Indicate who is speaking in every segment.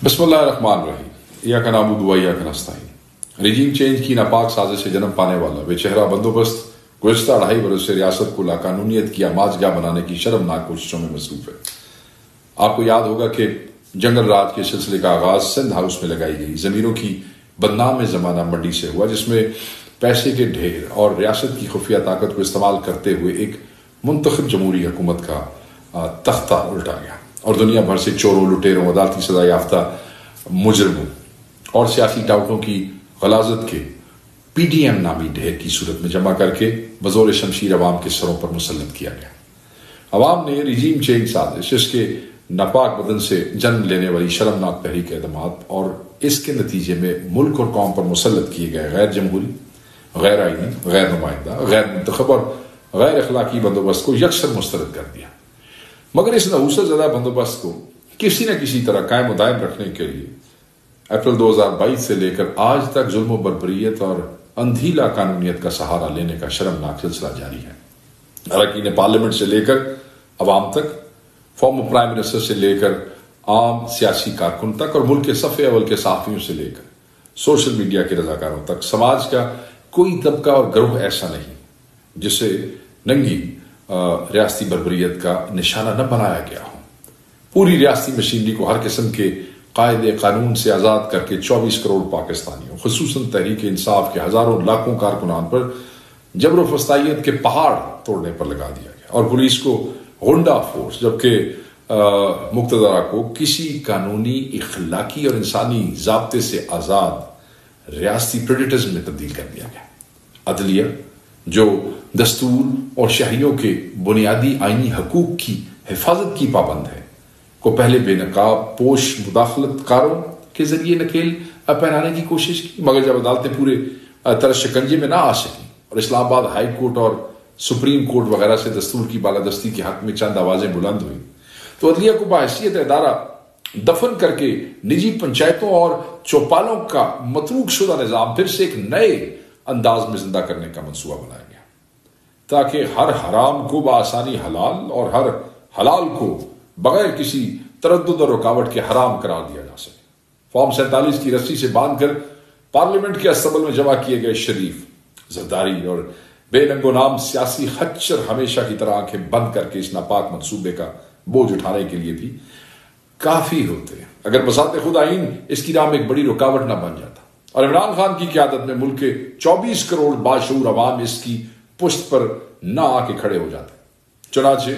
Speaker 1: بسم اللہ الرحمن الرحیم ایاک نعبد و ایاک نستعین۔ رجیم چینج کی ناپاک سازش سے جنم پانے والا بے چہرہ بندوبست گزشتہ 2.5 برس سے ریاست کو لاقانونیت کی آماجگاہ بنانے کی شرمناک کوششوں میں مصروف ہے۔ آپ کو یاد ہوگا کہ جنگل راج کے سلسلے کا آغاز سندھ ہاؤس میں لگائی گئی زمینوں کی بدنام زمانہ منڈی سے ہوا، جس میں پیسے کے ڈھیر اور ریاست کی خفیہ طاقت کو استعمال کرتے ہوئے ایک منتخب جمہوری حکومت کا تختہ الٹا گیا اور دنیا بھر سے چوروں، لٹیروں، عدالتی سزا یافتہ مجرموں اور سیاسی ٹاؤٹوں کی غلاظت کے پی ڈی ایم نامی ڈھیر کی صورت میں جمع کر کے بزور شمشیر عوام کے سروں پر مسلط کیا گیا۔ عوام نے رجیم چینج سازش، اس کے ناپاک بدن سے جنم لینے والی شرمناک تحریک اعتماد اور اس کے نتیجے میں ملک اور قوم پر مسلط کیے گئے غیر جمہوری، غیر آئینی، غیر نمائندہ، غیر منتخب اور غیر اخلاقی بندوبست کو یکسر مسترد کر دیا۔ مگر اس نحوست زدہ بندوبست کو کسی نہ کسی طرح قائم و دائم رکھنے کے لیے اپریل 2022 سے لے کر آج تک ظلم و بربریت اور اندھی لاقانونیت کا سہارا لینے کا شرمناک سلسلہ جاری ہے۔ اراکین پارلیمنٹ سے لے کر عوام تک، فارمر پرائم منسٹر سے لے کر عام سیاسی کارکن تک اور ملک کے صف اول کے صحافیوں سے لے کر سوشل میڈیا کے رضاکاروں تک، سماج کا کوئی طبقہ اور گروہ ایسا نہیں جسے ننگی ریاستی بربریت کا نشانہ نہ بنایا گیا ہو۔ پوری ریاستی مشینری کو ہر قسم کے قائد قانون سے آزاد کر کے 24 کروڑ پاکستانیوں، خصوصاً تحریک انصاف کے ہزاروں لاکھوں کارکنان پر جبر و فسطائیت کے پہاڑ توڑنے پر لگا دیا گیا اور پولیس کو غنڈہ فورس جبکہ مقتدرہ کو کسی قانونی، اخلاقی اور انسانی ضابطے سے آزاد ریاستی پریڈیٹزم میں تبدیل کر دیا گیا۔ عدلیہ جو دستور اور شہریوں کے بنیادی آئینی حقوق کی حفاظت کی پابند ہے کو پہلے بے نقاب پوش مداخلت کاروں کے ذریعے نکیل پہنانے کی کوشش کی، مگر جب عدالتیں پورے طرح شکنجے میں نہ آ سکیں اور اسلام آباد ہائی کورٹ اور سپریم کورٹ وغیرہ سے دستور کی بالادستی کے حق میں چند آوازیں بلند ہوئیں تو عدلیہ کو بحیثیت ادارہ دفن کر کے نجی پنچایتوں اور چوپالوں کا متروک شدہ نظام پھر سے ایک نئے انداز میں زندہ کرنے کا منصوبہ بنایا گیا تاکہ ہر حرام کو بآسانی حلال اور ہر حلال کو بغیر کسی تردد اور رکاوٹ کے حرام قرار دیا جا سکے۔ فارم 47 کی رسی سے باندھ کر پارلیمنٹ کے استقبال میں جمع کیے گئے شریف، زرداری اور بے ننگ و نام سیاسی خچر ہمیشہ کی طرح آنکھیں بند کر کے اس ناپاک منصوبے کا بوجھ اٹھانے کے لیے بھی کافی ہوتے ہیں اگر بساط خود آئین اس کی راہ میں ایک بڑی رکاوٹ نہ بن جاتا اور عمران خان کی قیادت میں ملک کے 24 کروڑ باشعور عوام اس کی پشت پر نہ آ کے کھڑے ہو جاتے۔ چنانچہ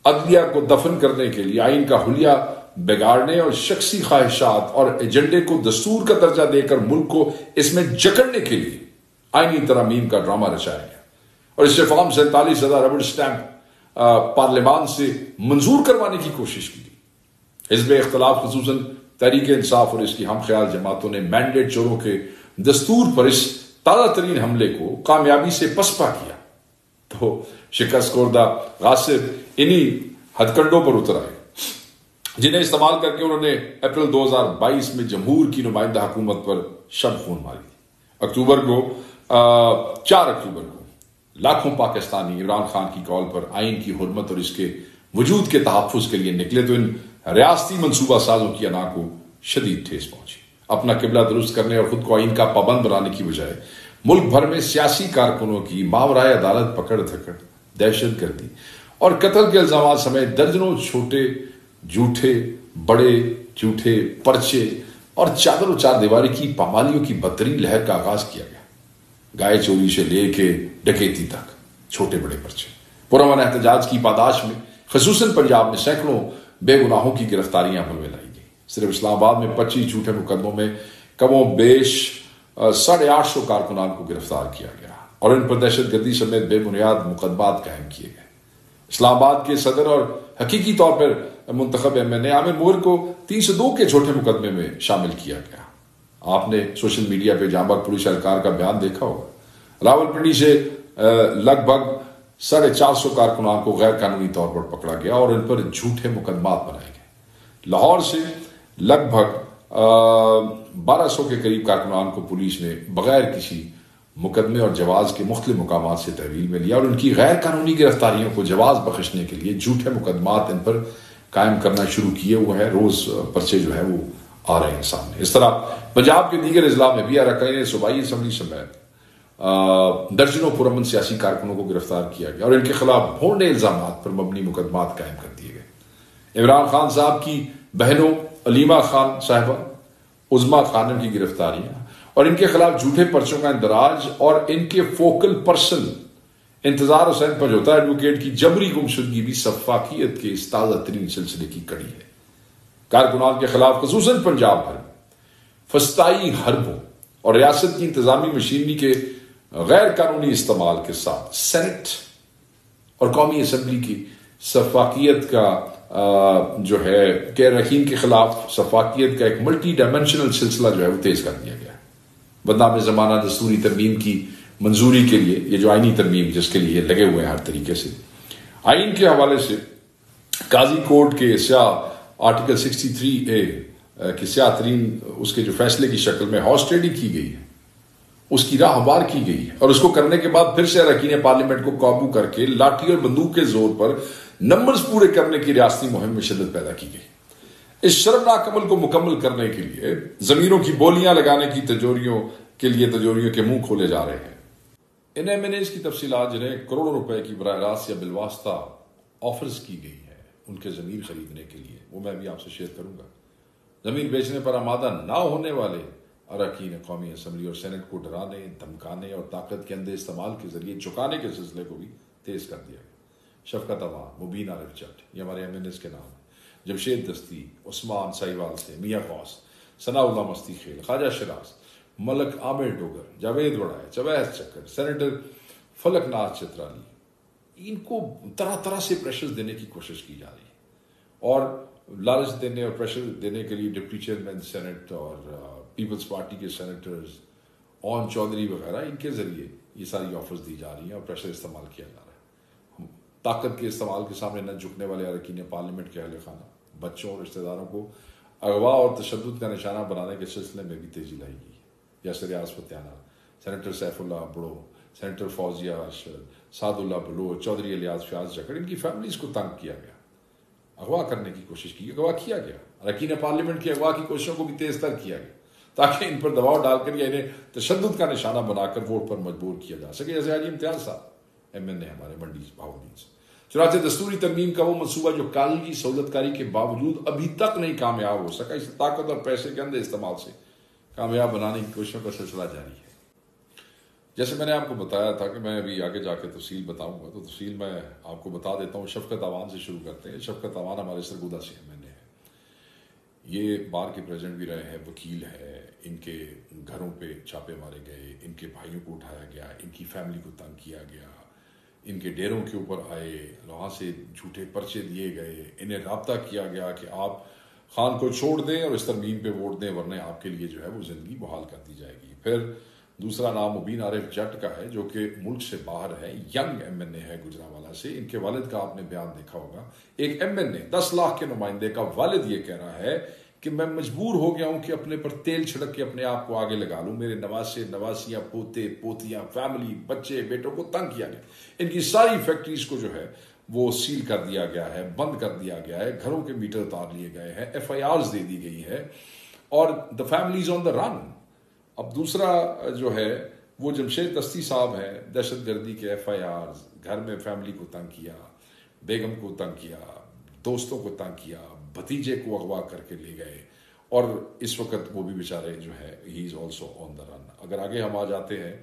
Speaker 1: عدلیہ کو دفن کرنے کے لیے، آئین کا حلیہ بگاڑنے اور شخصی خواہشات اور ایجنڈے کو دستور کا درجہ دے کر ملک کو اس میں جکڑنے کے لیے آئینی ترامیم کا ڈرامہ رچایا گیا اور اس سے فارم 47 زدہ ربڑ سٹیمپ پارلیمان سے منظور کروانے کی کوشش کی گئی۔ حزب اختلاف خصوصاً تحریک انصاف اور اس کی ہم خیال جماعتوں نے مینڈیٹ چوروں کے دستور پر اس تازہ ترین حملے کو کامیابی سے پسپا کیا تو شکست خوردہ غاصب انہی ہتھ کنڈوں پر اتر آئے جنہیں استعمال کر کے انہوں نے اپریل 2022 میں جمہور کی نمائندہ حکومت پر شب خون ماری۔ 4 اکتوبر کو لاکھوں پاکستانی عمران خان کی کال پر آئین کی حرمت اور اس کے وجود کے تحفظ کے لیے نکلے تو ان ریاستی منصوبہ سازوں کی انا کو شدید ٹھیس پہنچی۔ اپنا قبلہ درست کرنے اور خود کو آئین کا پابند بنانے کی بجائے ملک بھر میں سیاسی کارکنوں کی ماورائے عدالت پکڑ دھکڑ، دہشت گردی اور قتل کے الزامات سمیت درجنوں چھوٹے جھوٹے بڑے جھوٹے پرچے اور چادر و چار دیواری کی پامالیوں کی بدترین لہر کا آغاز کیا گیا۔ گائے چوری سے لے کے ڈکیتی تک چھوٹے بڑے پرچے، پرامن احتجاج کی پاداش میں خصوصاً پنجاب میں سینکڑوں بے گناہوں کی گرفتاریاں عمل میں لائی گئی۔ صرف اسلام آباد میں 25 جھوٹے مقدموں میں کم و بیش 850 کارکنان کو گرفتار کیا گیا اور ان پر دہشت گردی سمیت بے بنیاد مقدمات قائم کیے گئے۔ اسلام آباد کے صدر اور حقیقی طور پر منتخب MNA عامر مور کو 302 کے چھوٹے مقدمے میں شامل کیا گیا۔ آپ نے سوشل میڈیا پہ جاں بحق پولیس اہلکار کا بیان دیکھا ہوگا۔ راولپنڈی سے لگ بھگ 450 کارکنان کو غیر قانونی طور پر پکڑا گیا اور ان پر جھوٹے مقدمات بنائے گئے۔ لاہور سے لگ بھگ 1200 کے قریب کارکنان کو پولیس نے بغیر کسی مقدمے اور جواز کے مختلف مقامات سے تحویل میں لیا اور ان کی غیر قانونی گرفتاریوں کو جواز بخشنے کے لیے جھوٹے مقدمات ان پر قائم کرنا شروع کیے ہوئے ہیں۔ روز پرچے جو ہے وہ آ رہے ہیں سامنے. اس طرح پنجاب کے دیگر اضلاع میں بھی اراکین صوبائی اسمبلی سمیت درجنوں پرامن سیاسی کارکنوں کو گرفتار کیا گیا اور ان کے خلاف بھونڈے الزامات پر مبنی مقدمات قائم کر دیے گئے. عمران خان صاحب کی بہنوں علیمہ خان صاحبہ، عظما خانم کی گرفتاریاں اور ان کے خلاف جھوٹے پرچوں کا اندراج اور ان کے فوکل پرسن انتظار حسین پنجوتا ایڈوکیٹ کی جبری گمشدگی بھی سفاکیت کے اس تازہ ترین سلسلے کی کڑی ہے. کارکنان کے خلاف خصوصاً پنجاب بھر فسطائی حربوں اور ریاست کی انتظامی مشینری کے غیر قانونی استعمال کے ساتھ سینٹ اور قومی اسمبلی کی سفاکیت کا جو ہے کہ رحیم کے خلاف سفاکیت کا ایک ملٹی ڈائمینشنل سلسلہ جو ہے وہ تیز کر دیا گیا. بدنام زمانہ دستوری ترمیم کی منظوری کے لیے یہ جو آئینی ترمیم جس کے لیے لگے ہوئے ہیں ہر طریقے سے آئین کے حوالے سے قاضی کورٹ کے سیاہ آرٹیکل 63A کی سیاہ ترین اس کے جو فیصلے کی شکل میں ہارس ٹریڈنگ کی گئی ہے، اس کی راہ ہموار کی گئی ہے اور اس کو کرنے کے بعد پھر سے اراکین پارلیمنٹ کو قابو کر کے لاٹھی اور بندوق کے زور پر نمبرز پورے کرنے کی ریاستی مہم میں شدت پیدا کی گئی. اس شرمناک عمل کو مکمل کرنے کے لیے زمینوں کی بولیاں لگانے کی تجوریوں کے منہ کھولے جا رہے ہیں. ان M&As کی تفصیلات جنہیں کروڑوں روپے کی براہ راست یا بالواسطہ آفرز کی گئی ہے ان کے زمین خریدنے کے لیے، وہ میں بھی آپ سے شیئر کروں گا. زمین بیچنے پر آمادہ نہ ہونے والے اراکین قومی اسمبلی اور سینٹ کو ڈرانے، دھمکانے اور طاقت کے اندھے استعمال کے ذریعے چکانے کے سلسلے کو بھی تیز کر دیا گیا. شفقت عوام، مبین عارف جٹ، یہ ہمارے M&As کے نام ہیں. جمشید دستی، عثمان سائیوال سے، میاں خواص، ثناء اللہ مستی خیل، خواجہ شراز، ملک عامر ڈوگر، جاوید وڑائے، جوید چکر، سینیٹر فلک ناتھ چترالی، ان کو طرح طرح سے پریشر دینے کی کوشش کی جا رہی ہے اور لالچ دینے اور پریشر دینے کے لیے ڈپٹی چیئرمین سینٹ اور پیپلز پارٹی کے سینیٹرز اون چودھری وغیرہ ان کے ذریعے یہ ساری آفرز دی جا رہی ہیں اور پریشر استعمال کیا جا رہا ہے. طاقت کے استعمال کے سامنے نہ جھکنے والے اراکین پارلیمنٹ کے اہل خانہ بچوں اور رشتہ داروں کو اغوا اور تشدد کا نشانہ بنانے کے سلسلے میں بھی تیزی لائی گئی. یاسر ریاض فتیانہ، سینیٹر سیف اللہ بڑو، سینیٹر فوزیہ ارشد، سعد اللہ بلوچ، چودھری الیاس فیاض جکڑ، ان کی فیملیز کو تنگ کیا گیا، اغوا کرنے کی کوشش کی، اغوا کیا گیا. اراکین پارلیمنٹ کی اغوا کی کوششوں کو بھی تیز تر کیا گیا تاکہ ان پر دباؤ ڈال کر یا انہیں تشدد کا نشانہ بنا کر ووٹ پر مجبور کیا جا سکے. جیسے حاجی امتیاز صاحب M&A ہمارے منڈی بہاولپور سے. چنانچہ دستوری ترمیم کا وہ منصوبہ جو کالجی سہولت کاری کے باوجود ابھی تک نہیں کامیاب ہو سکا، اس طاقت اور پیسے کے اندھے استعمال سے کامیاب بنانے کی کوششوں کا سلسلہ جاری ہے. جیسے میں نے آپ کو بتایا تھا کہ میں ابھی آگے جا کے تفصیل بتاؤں گا، تو تفصیل میں آپ کو بتا دیتا ہوں. شفقت عوان سے شروع کرتے ہیں. شفقت عوان ہمارے سرگودا سے M&A ہے. یہ بار کے پریزیڈنٹ بھی رہے ہیں، وکیل ہے. ان کے گھروں پہ چھاپے مارے گئے، ان کے بھائیوں کو اٹھایا گیا، ان کی فیملی کو تنگ کیا گیا، ان کے ڈیروں کے اوپر آئے، وہاں سے جھوٹے پرچے دیے گئے، انہیں رابطہ کیا گیا کہ آپ خان کو چھوڑ دیں اور اس ترمیم پہ ووٹ دیں ورنہ آپ کے لیے جو ہے وہ زندگی بحال کر دی جائے گی. پھر دوسرا نام مبین عارف جٹ کا ہے جو کہ ملک سے باہر ہے، ینگ M&A ہے گجرانوالہ سے. ان کے والد کا آپ نے بیان دیکھا ہوگا. ایک M&A 10 لاکھ کے نمائندے کا والد یہ کہہ رہا ہے کہ میں مجبور ہو گیا ہوں کہ اپنے پر تیل چھڑک کے اپنے آپ کو آگے لگا لوں. میرے نواسے، نواسیاں، پوتے، پوتیاں، فیملی، بچے، بیٹوں کو تنگ کیا گیا. ان کی ساری فیکٹریز کو جو ہے وہ سیل کر دیا گیا ہے، بند کر دیا گیا ہے، گھروں کے میٹر اتار لیے گئے ہیں، FIRs دے دی گئی ہے اور the family is on the run. اب دوسرا جو ہے وہ جمشید دستی صاحب ہیں، دہشت گردی کے FIRs، گھر میں فیملی کو تنگ کیا، بیگم کو تنگ کیا، دوستوں کو تنگ کیا، بھتیجے کو اغوا کر کے لے گئے اور اس وقت وہ بھی بیچارے جو ہے ہی از آلسو آن دا رن. اگر آگے ہم آ جاتے ہیں،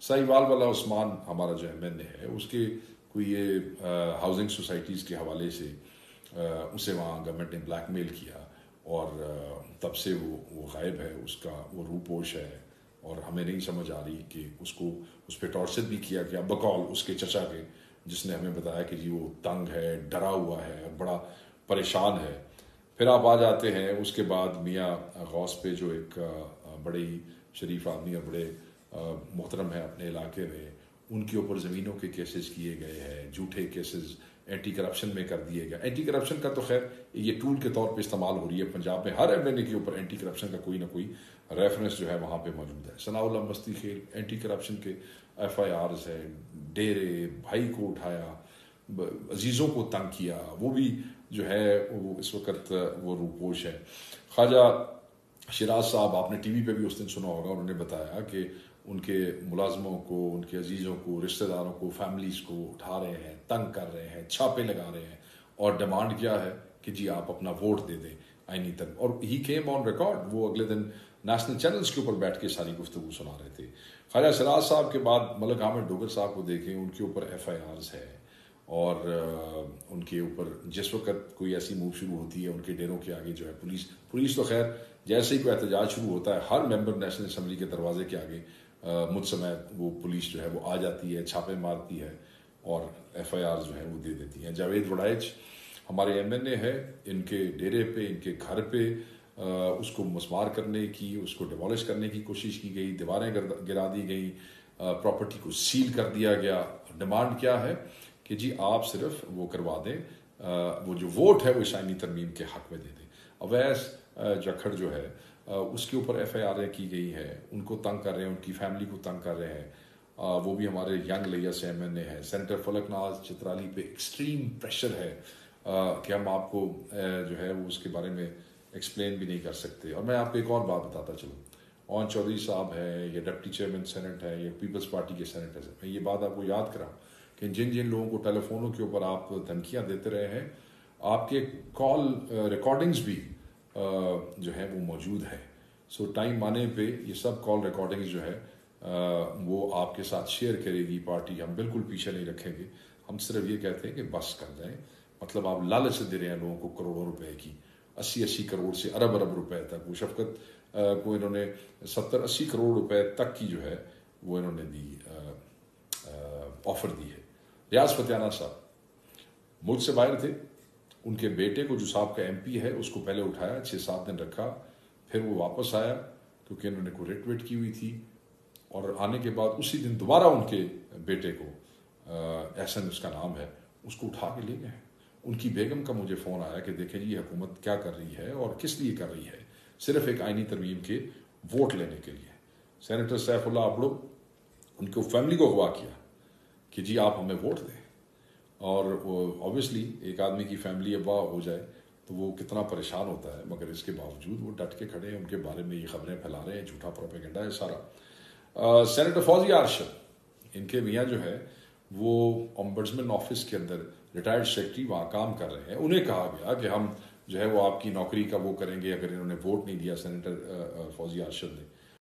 Speaker 1: سائیوال والا عثمان ہمارا جو M&A ہے، اس کے کوئی یہ ہاؤسنگ سوسائٹیز کے حوالے سے اسے وہاں گورنمنٹ نے بلیک میل کیا اور تب سے وہ غائب ہے، اس کا وہ روپوش ہے اور ہمیں نہیں سمجھ آ رہی کہ اس پہ ٹارچر بھی کیا گیا بقول اس کے چچا کے، جس نے ہمیں بتایا کہ جی وہ تنگ ہے، ڈرا ہوا ہے، بڑا پریشان ہے. پھر آپ آ جاتے ہیں اس کے بعد میاں غوث پہ جو ایک بڑے ہی شریف آدمی اور بڑے محترم ہیں اپنے علاقے میں، ان کے اوپر زمینوں کے کیسز کیے گئے ہیں، جھوٹے کیسز اینٹی کرپشن میں کر دیے گئے. اینٹی کرپشن کا تو خیر یہ ٹول کے طور پہ استعمال ہو رہی ہے پنجاب میں، ہر M&A کے اوپر اینٹی کرپشن کا کوئی نہ کوئی ریفرنس جو ہے وہاں پہ موجود ہے. ثناء اللہ مستی خیل، اینٹی کرپشن کے FIRs ہیں، ڈیرے، بھائی کو اٹھایا، عزیزوں کو تنگ کیا، وہ بھی جو ہے وہ اس وقت وہ روپوش ہے. خواجہ شراز صاحب آپ نے ٹی وی پہ بھی اس دن سنا ہوگا، انہوں نے بتایا کہ ان کے ملازموں کو، ان کے عزیزوں کو، رشتہ داروں کو، فیملیز کو اٹھا رہے ہیں، تنگ کر رہے ہیں، چھاپے لگا رہے ہیں، اور ڈیمانڈ کیا ہے کہ جی آپ اپنا ووٹ دے دیں آئینی تک. اور ہی کیم آن ریکارڈ، وہ اگلے دن نیشنل چینلز کے اوپر بیٹھ کے ساری گفتگو سنا رہے تھے. خواجہ سراج صاحب کے بعد ملک حامد ڈوگر صاحب کو دیکھیں، ان کے اوپر ایف آئی آرز ہے، اور ان کے اوپر جس وقت کوئی ایسی موو شروع ہوتی ہے ان کے ڈیروں کے آگے جو ہے پولیس تو خیر جیسے ہی کوئی احتجاج شروع ہوتا ہے ہر ممبر نیشنل اسمبلی کے دروازے کے آگے مجھ سمیت وہ پولیس جو ہے وہ آ جاتی ہے، چھاپے مارتی ہے اور ایف آئی آر جو ہے وہ دے دیتی ہیں. جاوید وڑائچ ہمارے ایم این اے ہے، ان کے ڈیرے پہ، ان کے گھر پہ اس کو مسمار کرنے کی، اس کو ڈیمالش کرنے کی کوشش کی گئی، دیواریں گرا دی گئیں، پراپرٹی کو سیل کر دیا گیا. ڈیمانڈ کیا ہے کہ جی آپ صرف وہ کروا دیں، وہ جو ووٹ ہے وہ آئینی ترمیم کے حق میں دے دیں. اویس جکھڑ جو ہے اس کے اوپر ایف آئی آر کی گئی ہے، ان کو تنگ کر رہے ہیں، ان کی فیملی کو تنگ کر رہے ہیں. وہ بھی ہمارے ینگ لیا سے ایم این اے ہے. سینیٹر فلک ناز چترالی پہ ایکسٹریم پریشر ہے کہ ہم آپ کو جو ہے وہ اس کے بارے میں ایکسپلین بھی نہیں کر سکتے. اور میں آپ کو ایک اور بات بتاتا چلوں، اون چودھری صاحب ہے، یا ڈپٹی چیئرمین سینٹ ہے، یا پیپلز پارٹی کے سینیٹرز ہیں، میں یہ بات آپ کو یاد کراؤں کہ جن لوگوں کو ٹیلی فونوں کے اوپر آپ دھمکیاں دیتے رہے ہیں، آپ کے کال ریکارڈنگز بھی جو ہے وہ موجود ہے. سو ٹائم آنے پہ یہ سب کال ریکارڈنگز جو ہے وہ آپ کے ساتھ شیئر کرے گی پارٹی. ہم بالکل پیچھے نہیں رکھیں گے، ہم صرف یہ کہتے ہیں کہ بس کر جائیں. مطلب آپ لالچ دے رہے ہیں لوگوں کو کروڑوں روپے کی، 80 کروڑ سے ارب روپے تک. وہ شفقت کو انہوں نے 70-80 کروڑ روپے تک کی جو ہے وہ انہوں نے دی، آفر دی ہے. ریاض فتیانہ صاحب ملک سے باہر تھے، ان کے بیٹے کو جو صاحب کا ایم پی ہے اس کو پہلے اٹھایا، 6-7 دن رکھا، پھر وہ واپس آیا کیونکہ انہوں نے کوئی ریٹ ویٹ کی ہوئی تھی. اور آنے کے بعد اسی دن دوبارہ ان کے بیٹے کو، احسن اس کا نام ہے، اس کو اٹھا کے لے گئے. ان کی بیگم کا مجھے فون آیا کہ دیکھیں جی حکومت کیا کر رہی ہے اور کس لیے کر رہی ہے، صرف ایک آئینی ترمیم کے ووٹ لینے کے لیے. سینیٹر سیف اللہ ابڑو، ان کو فیملی کو اغوا کیا کہ جی آپ ہمیں ووٹ دیں. اور اوبیسلی ایک آدمی کی فیملی اغوا ہو جائے تو وہ کتنا پریشان ہوتا ہے، مگر اس کے باوجود وہ ڈٹ کے کھڑے ہیں، ان کے بارے میں یہ خبریں پھیلا رہے ہیں، جھوٹا پروپیگنڈا ہے سارا. سینیٹر فوزیہ ارشد، ان کے میاں جو ہے وہ امبڈسمن آفس کے اندر ریٹائرڈ سیکرٹری وہاں کام کر رہے ہیں. انہیں کہا گیا کہ ہم جو ہے وہ آپ کی نوکری کا وہ کریں گے اگر انہوں نے ووٹ نہیں دیا سینیٹر فوزیہ ارشد نے.